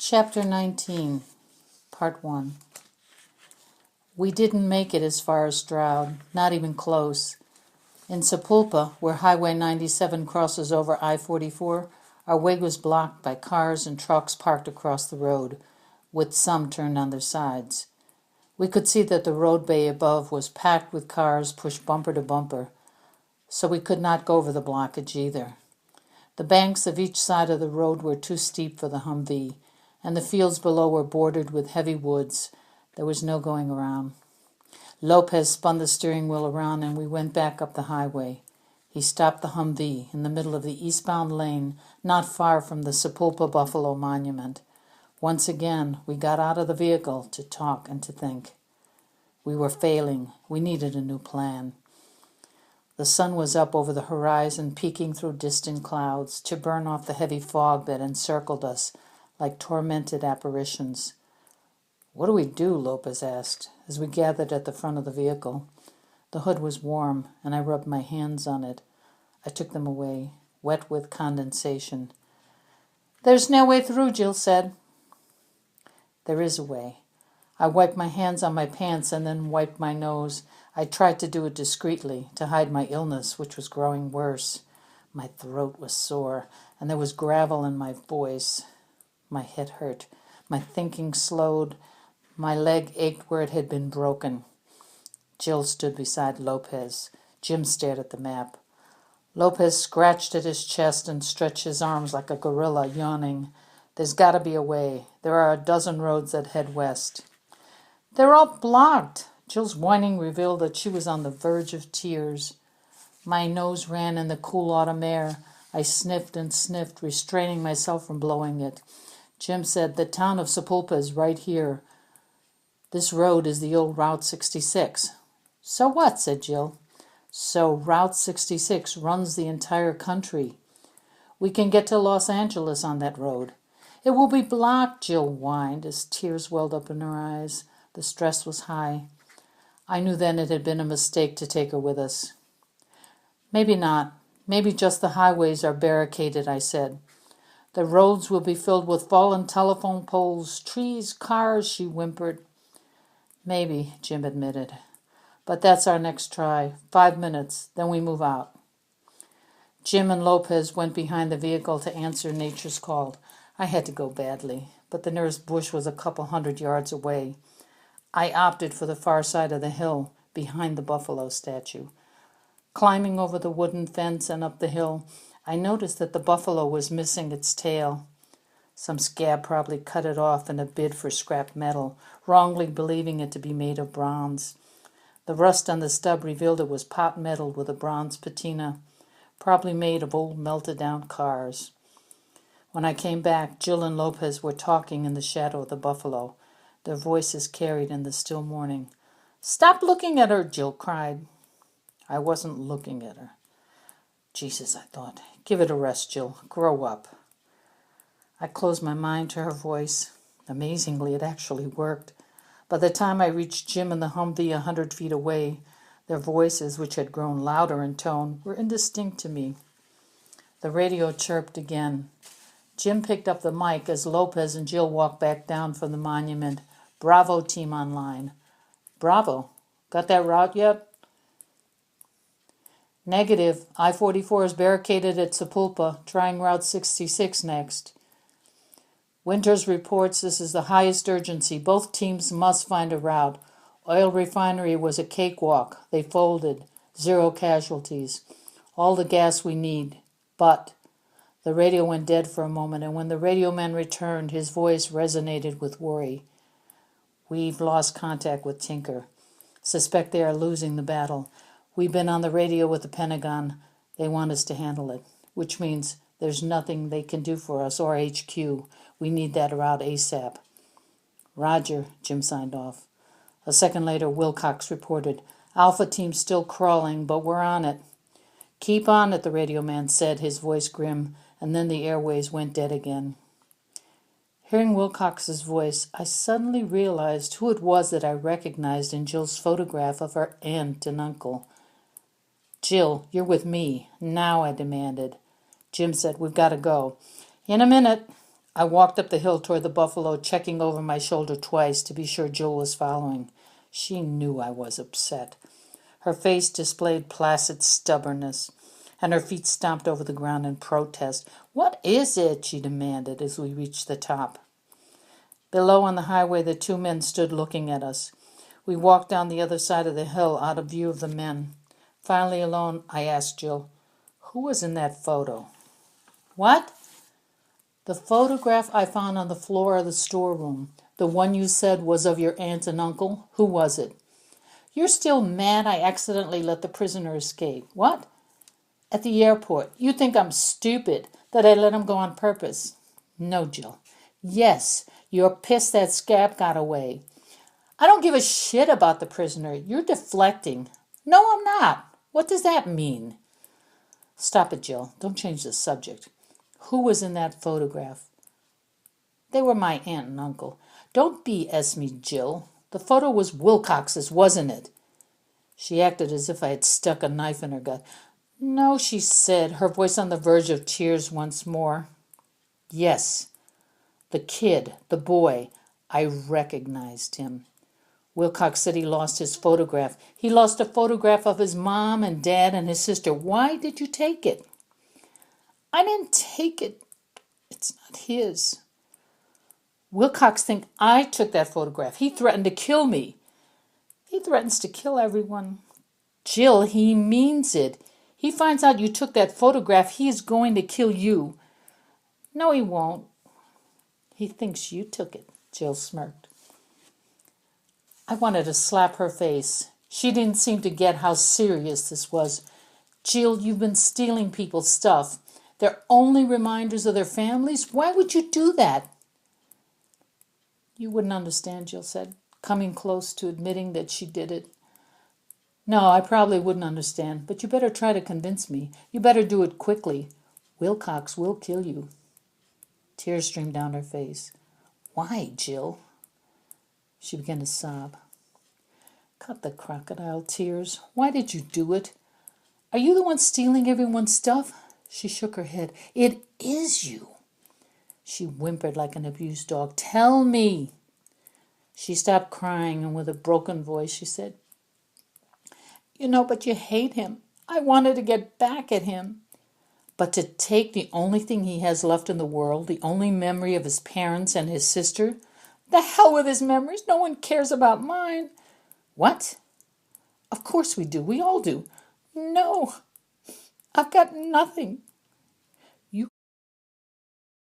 Chapter 19, Part 1. We didn't make it as far as Stroud, not even close. In Sapulpa, where Highway 97 crosses over I-44, our way was blocked by cars and trucks parked across the road, with some turned on their sides. We could see that the road bay above was packed with cars pushed bumper to bumper, so we could not go over the blockage either. The banks of each side of the road were too steep for the Humvee, and the fields below were bordered with heavy woods. There was no going around. Lopez spun the steering wheel around and we went back up the highway. He stopped the Humvee in the middle of the eastbound lane, not far from the Sapulpa Buffalo Monument. Once again, we got out of the vehicle to talk and to think. We were failing. We needed a new plan. The sun was up over the horizon, peeking through distant clouds to burn off the heavy fog that encircled us like tormented apparitions. "What do we do?" Lopez asked, as we gathered at the front of the vehicle. The hood was warm, and I rubbed my hands on it. I took them away, wet with condensation. "There's no way through," Jill said. "There is a way." I wiped my hands on my pants and then wiped my nose. I tried to do it discreetly, to hide my illness, which was growing worse. My throat was sore, and there was gravel in my voice. My head hurt. My thinking slowed. My leg ached where it had been broken. Jill stood beside Lopez. Jim stared at the map. Lopez scratched at his chest and stretched his arms like a gorilla, yawning. "There's got to be a way. There are a dozen roads that head west." "They're all blocked." Jill's whining revealed that she was on the verge of tears. My nose ran in the cool autumn air. I sniffed and sniffed, restraining myself from blowing it. Jim said, "The town of Sapulpa is right here. This road is the old Route 66. "So what?" said Jill. "So Route 66 runs the entire country. We can get to Los Angeles on that road." "It will be blocked," Jill whined as tears welled up in her eyes. The stress was high. I knew then it had been a mistake to take her with us. "Maybe not. Maybe just the highways are barricaded," I said. "The roads will be filled with fallen telephone poles, trees, cars," she whimpered. "Maybe," Jim admitted. "But that's our next try. 5 minutes, then we move out." Jim and Lopez went behind the vehicle to answer nature's call. I had to go badly, but the nearest bush was a couple 100 yards away. I opted for the far side of the hill, behind the buffalo statue. Climbing over the wooden fence and up the hill, I noticed that the buffalo was missing its tail. Some scab probably cut it off in a bid for scrap metal, wrongly believing it to be made of bronze. The rust on the stub revealed it was pot metal with a bronze patina, probably made of old melted-down cars. When I came back, Jill and Lopez were talking in the shadow of the buffalo, their voices carried in the still morning. "Stop looking at her," Jill cried. I wasn't looking at her. Jesus, I thought. Give it a rest, Jill. Grow up. I closed my mind to her voice. Amazingly, it actually worked. By the time I reached Jim and the Humvee 100 feet away, their voices, which had grown louder in tone, were indistinct to me. The radio chirped again. Jim picked up the mic as Lopez and Jill walked back down from the monument. "Bravo team online." "Bravo. Got that route yet?" "Negative. I-44 is barricaded at Sapulpa, trying Route 66 next." "Winters reports this is the highest urgency. Both teams must find a route. Oil refinery was a cakewalk. They folded. 0 casualties. All the gas we need. But..." The radio went dead for a moment, and when the radio man returned, his voice resonated with worry. "We've lost contact with Tinker. Suspect they are losing the battle. We've been on the radio with the Pentagon. They want us to handle it, which means there's nothing they can do for us or HQ. We need that route ASAP." "Roger," Jim signed off. A second later, Wilcox reported, "Alpha team's still crawling, but we're on it." "Keep on it," the radio man said, his voice grim, and then the airways went dead again. Hearing Wilcox's voice, I suddenly realized who it was that I recognized in Jill's photograph of her aunt and uncle. "Jill, you're with me. Now," I demanded. Jim said, "We've got to go." "In a minute." I walked up the hill toward the buffalo, checking over my shoulder twice to be sure Jill was following. She knew I was upset. Her face displayed placid stubbornness, and her feet stomped over the ground in protest. "What is it?" she demanded as we reached the top. Below on the highway, the two men stood looking at us. We walked down the other side of the hill, out of view of the men. Finally alone, I asked Jill, "Who was in that photo?" "What?" "The photograph I found on the floor of the storeroom. The one you said was of your aunt and uncle. Who was it?" "You're still mad I accidentally let the prisoner escape." "What?" "At the airport. You think I'm stupid, that I let him go on purpose." "No, Jill." "Yes, you're pissed that Scab got away." "I don't give a shit about the prisoner. You're deflecting." "No, I'm not. What does that mean?" "Stop it, Jill. Don't change the subject. Who was in that photograph?" "They were my aunt and uncle." "Don't BS me, Jill. The photo was Wilcox's, wasn't it?" She acted as if I had stuck a knife in her gut. "No," she said, her voice on the verge of tears once more. "Yes. The kid, the boy. I recognized him. Wilcox said he lost his photograph. He lost a photograph of his mom and dad and his sister. Why did you take it?" "I didn't take it. It's not his." "Wilcox thinks I took that photograph. He threatened to kill me." "He threatens to kill everyone." "Jill, he means it. He finds out you took that photograph, he is going to kill you." "No, he won't." "He thinks you took it." Jill smirked. I wanted to slap her face. She didn't seem to get how serious this was. "Jill, you've been stealing people's stuff. They're only reminders of their families. Why would you do that?" "You wouldn't understand," Jill said, coming close to admitting that she did it. "No, I probably wouldn't understand, but you better try to convince me. You better do it quickly. Wilcox will kill you." Tears streamed down her face. "Why, Jill?" She began to sob. Cut the crocodile tears. "Why did you do it? Are you the one stealing everyone's stuff?" She shook her head. "It is you." She whimpered like an abused dog. "Tell me." She stopped crying, and with a broken voice she said, "But you hate him. I wanted to get back at him." "But to take the only thing he has left in the world, the only memory of his parents and his sister?" "The hell with his memories. No one cares about mine." "What?" "Of course we do. We all do." "No, I've got nothing.